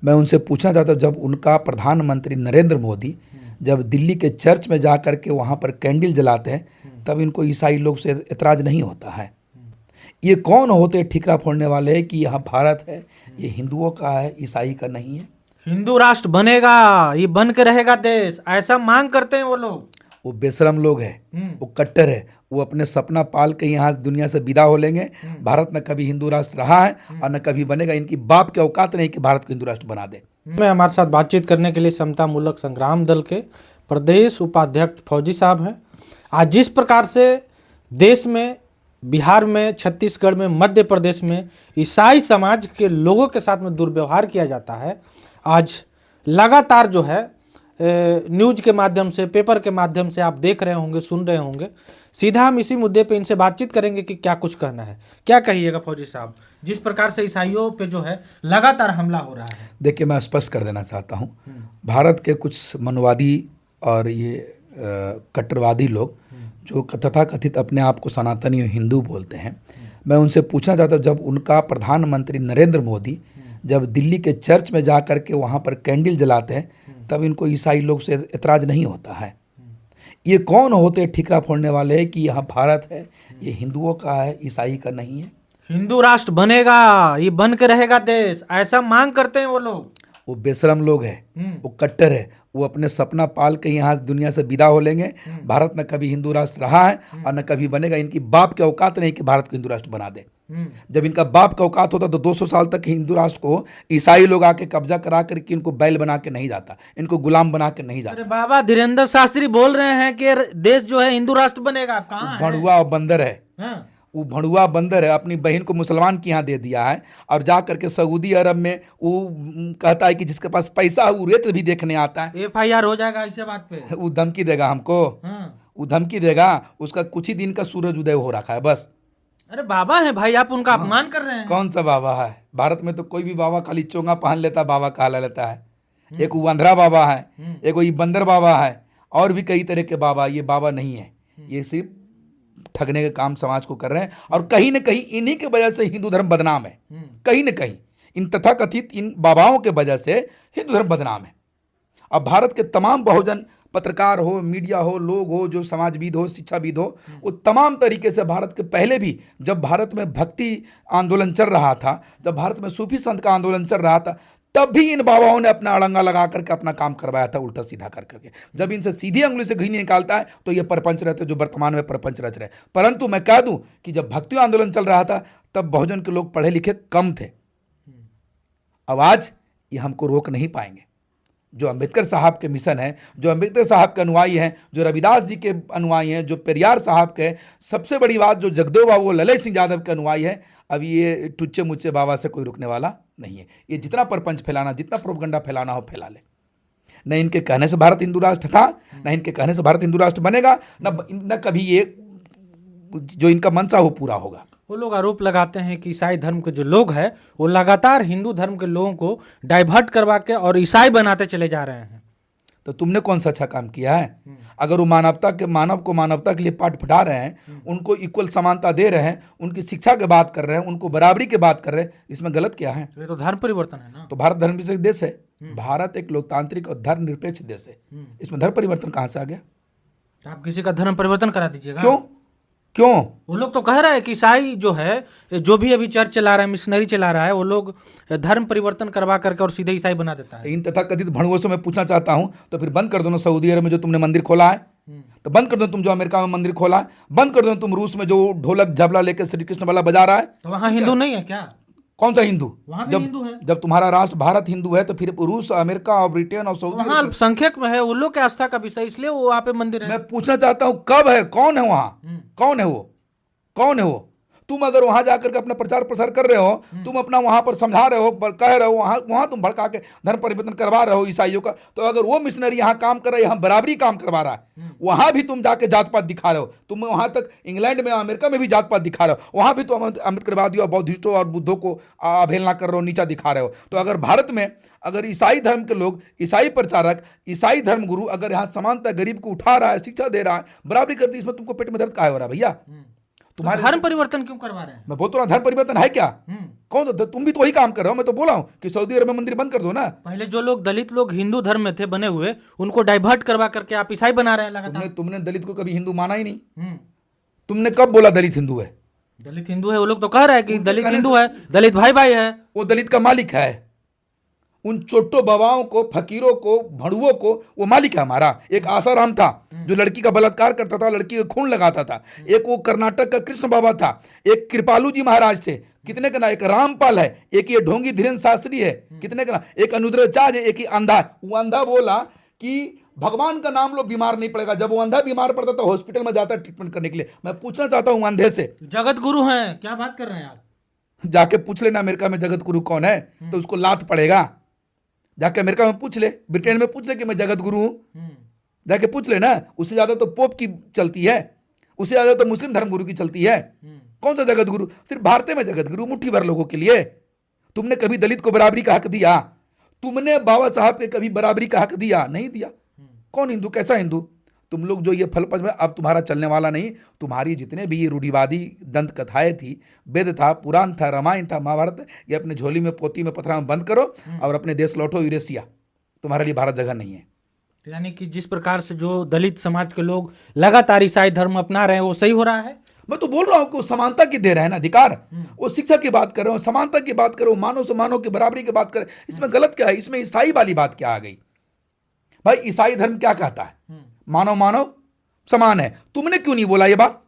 मैं उनसे पूछना चाहता हूँ, जब उनका प्रधानमंत्री नरेंद्र मोदी जब दिल्ली के चर्च में जा कर के वहाँ पर कैंडल जलाते हैं तब इनको ईसाई लोग से एतराज़ नहीं होता है। ये कौन होते ठिकरा फोड़ने वाले कि यह भारत है, ये हिंदुओं का है, ईसाई का नहीं है। हिंदू राष्ट्र बनेगा, ये बन के रहेगा देश, ऐसा मांग करते हैं वो लोग। वो बेशरम लोग है, वो कट्टर है, वो अपने सपना पाल के यहाँ दुनिया से विदा हो लेंगे। भारत न कभी हिंदू राष्ट्र रहा है और न कभी बनेगा। इनकी बाप के औकात नहीं कि भारत को हिंदू राष्ट्र बना दे। में हमारे साथ बातचीत करने के लिए समता मूलक संग्राम दल के प्रदेश उपाध्यक्ष फौजी साहब हैं। आज जिस प्रकार से देश में, बिहार में, छत्तीसगढ़ में, मध्य प्रदेश में ईसाई समाज के लोगों के साथ में दुर्व्यवहार किया जाता है, आज लगातार जो है न्यूज के माध्यम से, पेपर के माध्यम से आप देख रहे होंगे, सुन रहे होंगे। सीधा हम इसी मुद्दे पे इनसे बातचीत करेंगे कि क्या कुछ कहना है। क्या कहिएगा फौजी साहब, जिस प्रकार से ईसाइयों पे जो है लगातार हमला हो रहा है? देखिए, मैं स्पष्ट कर देना चाहता हूँ, भारत के कुछ मनवादी और ये कट्टरवादी लोग जो तथाकथित अपने आप को सनातनी और हिंदू बोलते हैं, मैं उनसे पूछना चाहता हूँ, जब उनका प्रधानमंत्री नरेंद्र मोदी जब दिल्ली के चर्च में जा कर के वहाँ पर कैंडल जलाते हैं तब इनको ईसाई लोग से एतराज़ नहीं होता है। ये कौन होते ठिकरा फोड़ने वाले कि यह भारत है, ये हिंदुओं का है, ईसाई का नहीं है। हिंदू राष्ट्र बनेगा, ये बन के रहेगा देश, ऐसा मांग करते हैं वो लोग। वो बेशरम लोग है, वो कट्टर है, वो अपने सपना पाल के यहाँ दुनिया से विदा हो लेंगे। भारत न कभी हिंदू राष्ट्र रहा है और न कभी बनेगा। इनकी बाप के औकात नहीं कि भारत को हिंदू राष्ट्र बना दे। जब इनका बाप का औकात होता तो 200 साल तक हिंदू राष्ट्र को ईसाई लोग आके कब्जा करा करके इनको बैल बना के नहीं जाता, इनको गुलाम बना के नहीं जाता। अरे बाबा, धीरेन्द्र शास्त्री बोल रहे हैं कि देश जो है हिंदू राष्ट्र बनेगा। कहाँ है? भड़ुआ और बंदर है। हाँ। वो भड़ुआ बंदर है, अपनी बहन को मुसलमान के यहाँ दे दिया है और जा करके सऊदी अरब में वो कहता है कि जिसके पास पैसा है वो रेत भी देखने आता है। FIR हो जाएगा इस बात पे। वो धमकी देगा हमको, वो धमकी देगा। उसका कुछ ही दिन का सूरज उदय हो रखा है बस। अरे बाबा है भाई, आप उनका अपमान कर रहे हैं। कौन सा बाबा है? भारत में तो कोई भी बाबा खाली चोंगा पहन लेता बाबा कहला लेता है। एक वो अंधरा बाबा है, एक वो बंदर बाबा है, और भी कई तरह के बाबा। ये बाबा नहीं है, ये सिर्फ ठगने का काम समाज को कर रहे हैं। और कहीं ना कहीं इन्हीं के वजह से हिंदू धर्म बदनाम है। कहीं ना कहीं इन तथाकथित इन बाबाओं के वजह से हिंदू धर्म बदनाम है। अब भारत के तमाम बहुजन, पत्रकार हो, मीडिया हो, लोग हो, जो समाजविद हो, शिक्षाविद हो, वो तमाम तरीके से भारत के पहले भी जब भारत में भक्ति आंदोलन चल रहा था, जब भारत में सूफी संत का आंदोलन चल रहा था, तब भी इन बाबाओं ने अपना अड़ंगा लगा करके अपना काम करवाया था, उल्टा सीधा कर करके। जब इनसे सीधी अंगुली से घी निकालता है तो ये परपंच रहते जो वर्तमान में परपंच रच रहे। परंतु मैं कह दूं कि जब भक्ति आंदोलन चल रहा था तब बहुजन के लोग पढ़े लिखे कम थे। अब आज ये हमको रोक नहीं पाएंगे। जो अंबेडकर साहब के मिशन है, जो अंबेडकर साहब के अनुयायी हैं, जो रविदास जी के अनुयायी हैं, जो पेरियार साहब के, सबसे बड़ी बात जो जगदेव बाबू ललय सिंह यादव के अनुयायी है, अब ये टुच्चे मुच्चे बाबा से कोई रुकने वाला नहीं है। ये जितना परपंच फैलाना, जितना प्रोपगंडा फैलाना हो फैला ले। न इनके कहने से भारत हिंदू राष्ट्र था, न इनके कहने से भारत हिंदू राष्ट्र बनेगा, न कभी ये जो इनका मनसा हो पूरा होगा। वो लोग आरोप लगाते हैं कि ईसाई धर्म के जो लोग हैं वो लगातार हिंदू धर्म के लोगों को डाइवर्ट करवा के और ईसाई बनाते चले जा रहे हैं। तो तुमने कौन सा अच्छा काम किया है? अगर वो मानव को मानवता के लिए पाठ पढ़ा रहे हैं, उनको इक्वल समानता दे रहे हैं, उनकी शिक्षा की बात कर रहे हैं, उनको बराबरी की बात कर रहे हैं, इसमें गलत क्या है? ये तो धर्म परिवर्तन है ना। तो भारत धर्मनिरपेक्ष देश है। भारत एक लोकतांत्रिक और धर्मनिरपेक्ष देश है। इसमें धर्म परिवर्तन कहाँ से आ गया? आप किसी का धर्म परिवर्तन करा दीजिएगा। क्यों? वो लोग तो कह रहे हैं कि ईसाई जो है, जो भी अभी चर्च चला रहा है, मिशनरी चला रहा है, वो लोग धर्म परिवर्तन करवा करके और सीधे ईसाई बना देता है। इन तथाकथित भड़ुओं से मैं पूछना चाहता हूं, तो फिर बंद कर दो ना सऊदी अरब में जो तुमने मंदिर खोला है, तो बंद कर दो। तुम जो अमेरिका में मंदिर खोला है, बंद कर दो। तुम रूस में जो ढोलक झबला लेकर श्री कृष्ण वाला बजा रहा है, तो वहाँ हिंदू नहीं है क्या? कौन सा हिंदू? वहाँ भी हिंदू है। जब तुम्हारा राष्ट्र भारत हिंदू है तो फिर रूस, अमेरिका और ब्रिटेन और सऊदी वहाँ अल्पसंख्यक में है, उन लोग के आस्था का विषय, इसलिए वो वहाँ पे मंदिर है। मैं पूछना चाहता हूँ कब है, कौन है वहाँ? कौन है वो? कौन है वो? तुम अगर वहां जाकर के अपना प्रचार प्रसार कर रहे हो, तुम अपना वहां पर समझा रहे हो, कह रहे हो, वहां तुम भड़का के धर्म परिवर्तन करवा रहे हो ईसाइयों का, तो अगर वो मिशनरी यहाँ काम कर रहा है, यहाँ बराबरी काम करवा रहा है, वहां भी तुम जाके जात पात दिखा रहे हो। तुम वहां तक इंग्लैंड में, अमेरिका में भी जात पात दिखा रहे हो, वहां भी तुम अम्बेडकरवादियों, बौद्धिस्टों और बुद्धों को अवहेलना कर रहे हो, नीचा दिखा रहे हो। तो अगर भारत में अगर ईसाई धर्म के लोग, ईसाई प्रचारक, ईसाई धर्म गुरु अगर यहाँ समानता, गरीब को उठा रहा है, शिक्षा दे रहा है, बराबरी करती है, इसमें तुमको पेट में दर्द काहे हो रहा है भैया? तुम्हारे धर्म परिवर्तन क्यों करवा रहे हैं? मैं बोलता हूँ धर्म परिवर्तन है क्या? कौन तो तुम भी तो वही काम कर रहे हो। मैं तो बोला हूँ कि सऊदी अरब में मंदिर बंद कर दो ना। पहले जो लोग दलित लोग हिंदू धर्म में थे बने हुए, उनको डाइवर्ट करवा करके आप ईसाई बना रहे हैं लगातार। तुमने दलित को कभी हिंदू माना ही नहीं। हम्म। तुमने कब बोला दलित हिंदू है? दलित हिंदू है, वो लोग तो कह रहे हैं कि उनके दलित कहने हिंदू से- है, दलित भाई भाई है। वो दलित का मालिक है। उन चोट्टो बाबाओं को, फकीरों को, भड़ुओं को वो मालिक है हमारा। एक आसाराम था जो लड़की का बलात्कार करता था, लड़की का खून लगाता था। एक वो कर्नाटक का कृष्ण बाबा था। एक कृपालू जी महाराज थे, कितने का ना। एक रामपाल है, एक ये ढोंगी धीरेन्द्र शास्त्री है, कितने का ना। एक अनुद्रचार्य है, एक ही अंधा। वो अंधा बोला कि भगवान का नाम लो, बीमार नहीं पड़ेगा। जब वो अंधा बीमार पड़ता तो हॉस्पिटल में जाता ट्रीटमेंट करने के लिए। मैं पूछना चाहता हूँ अंधे से, जगत गुरु हैं, क्या बात कर रहे हैं आप? जाके पूछ लेना अमेरिका में जगत गुरु कौन है, तो उसको लात पड़ेगा। जाके अमेरिका में पूछ ले, ब्रिटेन में पूछ ले कि मैं जगत गुरु हूं। जाके पूछ ले ना। उससे ज्यादा तो पोप की चलती है, उससे ज्यादा तो मुस्लिम धर्म गुरु की चलती है। कौन सा जगत गुरु? सिर्फ भारत में जगत गुरु मुट्ठी भर लोगों के लिए। तुमने कभी दलित को बराबरी का हक दिया? तुमने बाबा साहब के कभी बराबरी का हक दिया? नहीं दिया। कौन हिंदू? कैसा हिंदू? तुम लोग जो ये फल पच में अब तुम्हारा चलने वाला नहीं। तुम्हारी जितने भी ये रूढ़िवादी दंत कथाएं थी, वेद था, पुराण था, रामायण था, महाभारत, ये अपने झोली में, पोती में, पथरा में बंद करो और अपने देश लौटो यूरेशिया। तुम्हारे लिए भारत जगह नहीं है। यानी कि जिस प्रकार से जो दलित समाज के लोग लगातार ईसाई धर्म अपना रहे हैं वो सही हो रहा है? मैं तो बोल रहा हूं कि वो समानता की दे रहे हैं ना अधिकार। वो शिक्षा की बात कर रहे हो, समानता की बात करो, मानव से मानव की बराबरी की बात करें। इसमें गलत क्या है? इसमें ईसाई वाली बात क्या आ गई? भाई ईसाई धर्म क्या कहता है? मानव मानव समान है। तुमने क्यों नहीं बोला ये बात?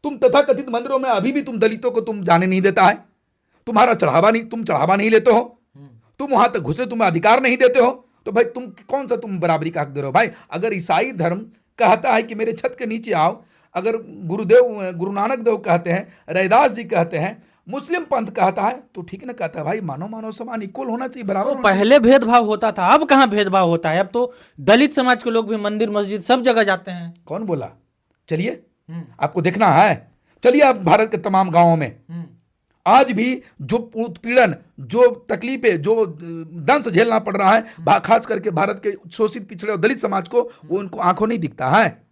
तुम तथाकथित मंदिरों में अभी भी तुम दलितों को तुम जाने नहीं देता है। तुम्हारा चढ़ावा नहीं, तुम चढ़ावा नहीं लेते हो। तुम वहां तक घुसे, तुम्हें अधिकार नहीं देते हो। तो भाई तुम कौन सा तुम बराबरी का हक दे रहे हो? भाई अगर ईसाई धर्म कहता है कि मेरे छत के नीचे आओ, अगर गुरुदेव गुरु नानक देव कहते हैं, रैदास जी कहते हैं, मुस्लिम पंथ कहता है, तो ठीक ना कहता है भाई मानव मानव समान, इक्वल होना चाहिए, बराबर होना चाहिए। पहले भेदभाव होता था, अब कहाँ भेदभाव होता है? अब तो दलित समाज के लोग भी मंदिर मस्जिद सब जगह जाते हैं। कौन बोला? चलिए आपको देखना है, चलिए आप भारत के तमाम गांवों में आज भी जो उत्पीड़न, जो तकलीफें, जो दंश झेलना पड़ रहा है, खास करके भारत के शोषित पिछड़े और दलित समाज को, वो उनको आंखों नहीं दिखता है।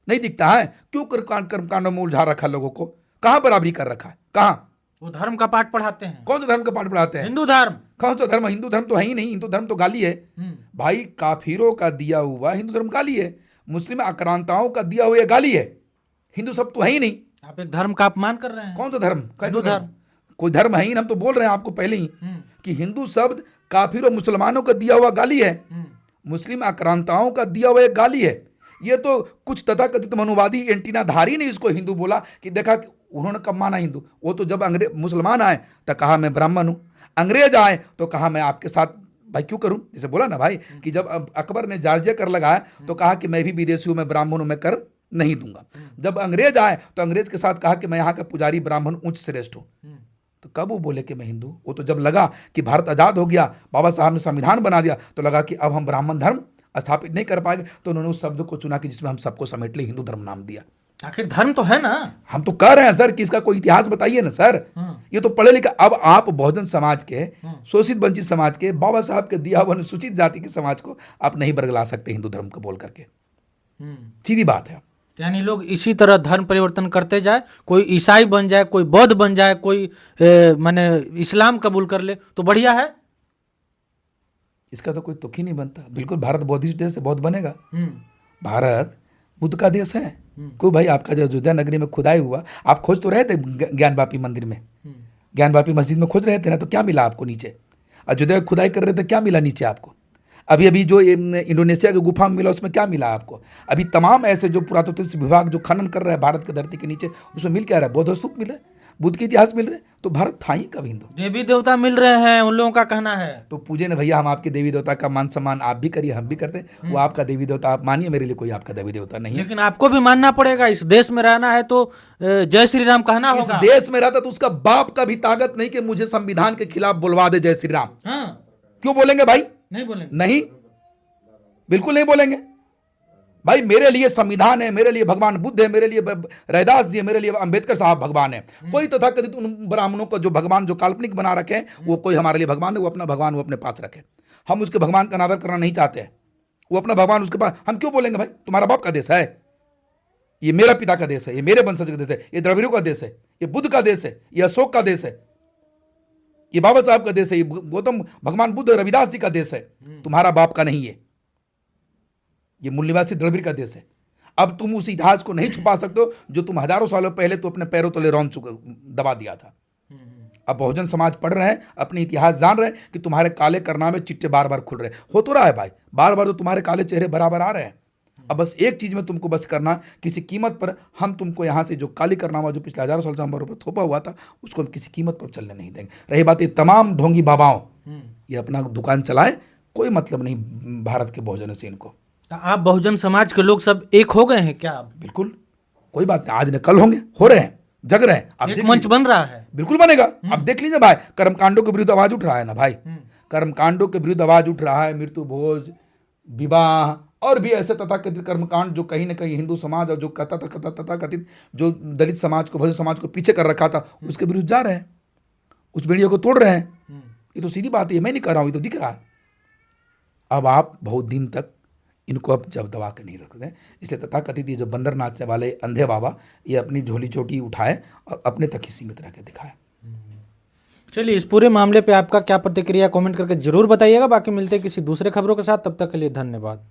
नहीं दिखता है। क्यों कर्मकांडों में उलझा रखा लोगों को? कहां बराबरी कर रखा है? कहां? वो धर्म का पाठ पढ़ाते हैं। कौन सा धर्म का पाठ पढ़ाते हैं? हिंदू धर्म। कौन सा धर्म? हिंदू धर्म तो है ही नहीं। हिंदू धर्म तो गाली है भाई। काफिरों का दिया हुआ हिंदू धर्म गाली है। मुस्लिम आक्रांताओं का दिया हुआ गाली है। हिंदू सब तो है ही नहीं। आप एक धर्म का अपमान कर रहे हैं। कौन सा धर्म? हिंदू धर्म। कोई धर्म है ही नहीं। हम तो बोल रहे हैं आपको पहले ही कि हिंदू शब्द काफिर और मुसलमानों का दिया हुआ गाली है। मुस्लिम आक्रांताओं का दिया हुआ एक गाली है। ये तो कुछ तथाकथित मनुवादी एंटीनाधारी ने इसको हिंदू बोला कि देखा कि उन्होंने कब माना हिंदू। वो तो जब अंग्रेज मुसलमान आए तो कहा मैं ब्राह्मण हूं, अंग्रेज आए तो कहा मैं आपके साथ भाई क्यों करूं। जैसे बोला ना भाई कि जब अकबर ने जार्जिया कर लगाया तो कहा कि मैं भी विदेशी हूं, मैं ब्राह्मण हूं, मैं कर नहीं दूंगा। जब अंग्रेज आए तो अंग्रेज के साथ कहा कि मैं यहाँ का पुजारी ब्राह्मण उच्च श्रेष्ठ हूं। तो कब वो बोले कि मैं हिंदू? वो तो जब लगा कि भारत आजाद हो गया, बाबा साहब ने संविधान बना दिया, तो लगा कि अब हम ब्राह्मण धर्म स्थापित नहीं कर पाएंगे, तो उन्होंने उस शब्द को चुना कि जिसमें हम सबको समेट ले, हिंदू धर्म नाम दिया। आखिर धर्म तो है ना। हम तो कह रहे हैं सर कि इसका कोई इतिहास बताइए ना सर। ये तो पढ़े लिखे। अब आप बहुजन समाज के, शोषित वंचित समाज के, बाबा साहब के दिया हुआ अनुसूचित जाति के समाज को आप नहीं बरगला सकते हिंदू धर्म को बोल करके। सीधी बात है। यानी लोग इसी तरह धर्म परिवर्तन करते जाए, कोई ईसाई बन जाए, कोई बौद्ध बन जाए, कोई माने इस्लाम कबूल कर ले तो बढ़िया है। इसका तो कोई तुक ही नहीं बनता। बिल्कुल भारत बौद्धिस्ट देश है, बौद्ध बनेगा। भारत बुद्ध का देश है। क्यों भाई? आपका जो अयोध्या नगरी में खुदाई हुआ, आप खोज तो रहे थे ज्ञानवापी मंदिर में, ज्ञानवापी मस्जिद में खोज रहे थे ना, तो क्या मिला आपको नीचे? अयोध्या खुदाई कर रहे थे, क्या मिला नीचे आपको? अभी जो इंडोनेशिया की गुफा में मिला, उसमें क्या मिला आपको? अभी तमाम ऐसे जो पुरातत्व विभाग जो खनन कर रहा है भारत की धरती के नीचे, उसमें मिल क्या रहा है? बौद्ध स्तूप मिल रहे हैं, बुद्ध के इतिहास मिल रहे हैं। तो भारत था ही कब हिंदू? देवी देवता मिल रहे हैं, उन लोगों का कहना है। तो पूजे ने भैया, हम आपके देवी देवता का मान सम्मान आप भी करिए, हम भी करते हैं। वो आपका देवी देवता आप मानिए, मेरे लिए कोई आपका देवी देवता नहीं है। लेकिन आपको भी मानना पड़ेगा। इस देश में रहना है तो जय श्री राम कहना इस होगा। देश में रहता तो उसका बाप का भी ताकत नहीं कि मुझे संविधान के खिलाफ बुलवा दे जय श्री राम। क्यों बोलेंगे भाई? नहीं बोलेंगे। नहीं, बिल्कुल नहीं बोलेंगे भाई। मेरे लिए संविधान है, मेरे लिए भगवान बुद्ध है, मेरे लिए रैदास जी है, मेरे लिए अंबेडकर साहब भगवान है। कोई तथाकथित उन ब्राह्मणों का जो भगवान जो काल्पनिक बना रखे हैं, वो कोई हमारे लिए भगवान है। वो अपना भगवान वो अपने पास रखे। हम उसके भगवान का अनादर करना नहीं चाहते हैं। वो अपना भगवान उसके पास, हम क्यों बोलेंगे भाई? तुम्हारा बाप का देश है, ये मेरा पिता का देश है, ये मेरे वंशज का देश है, ये द्रविड़ों का देश है, ये बुद्ध का देश है, ये अशोक का देश है, ये बाबा साहब का देश है, ये गौतम भगवान बुद्ध रविदास जी का देश है, तुम्हारा बाप का नहीं है। ये मूल निवासी द्रविड़ का देश है। अब तुम उस इतिहास को नहीं छुपा सकते हो जो तुम हजारों सालों पहले तो अपने पैरों तले रौंद चुके, दबा दिया था। अब बहुजन समाज पढ़ रहे हैं, अपने इतिहास जान रहे हैं कि तुम्हारे काले करनामे चिट्टे बार बार खुल रहे हैं। हो तो रहा है भाई, बार बार तो तुम्हारे काले चेहरे बराबर आ रहे हैं। अब बस एक चीज में तुमको बस करना, किसी कीमत पर हम तुमको यहाँ से जो काली करनामा जो पिछले हजारों साल से हमारे ऊपर थोपा हुआ था उसको हम किसी कीमत पर चलने नहीं देंगे। रही बात ये तमाम ढोंगी बाबाओं, ये अपना दुकान चलाए, कोई मतलब नहीं भारत के बहुजनों से इनको। आप बहुजन समाज के लोग सब एक हो गए हैं क्या? बिल्कुल, कोई बात नहीं, आज न कल होंगे, हो रहे हैं, जग रहे हैं। अब एक मंच बन रहा है, बिल्कुल बनेगा। अब देख लीजिए भाई, कर्मकांडों के विरुद्ध आवाज उठ रहा है ना भाई, कर्मकांडों के विरुद्ध आवाज उठ रहा है, मृत्यु भोज, विवाह और भी ऐसे तथाकथित कर्मकांड जो कहीं ना कहीं हिंदू समाज और जो तथाकथित जो दलित समाज को, बहुजन समाज को पीछे कर रखा था, उसके विरुद्ध जा रहे हैं, उस बेड़ियों को तोड़ रहे हैं। ये तो सीधी बात है, मैं नहीं कर रहा हूँ, ये तो दिख रहा है। अब आप बहुत दिन तक इनको अब जब दबा के नहीं रखते हैं, इसलिए तथाकथित ये जो बंदर नाचने वाले अंधे बाबा, ये अपनी झोली चोटी उठाए और अपने तक ही सीमित रह के दिखाए। चलिए, इस पूरे मामले पे आपका क्या प्रतिक्रिया कमेंट करके जरूर बताइएगा। बाकी मिलते हैं किसी दूसरे खबरों के साथ, तब तक के लिए धन्यवाद।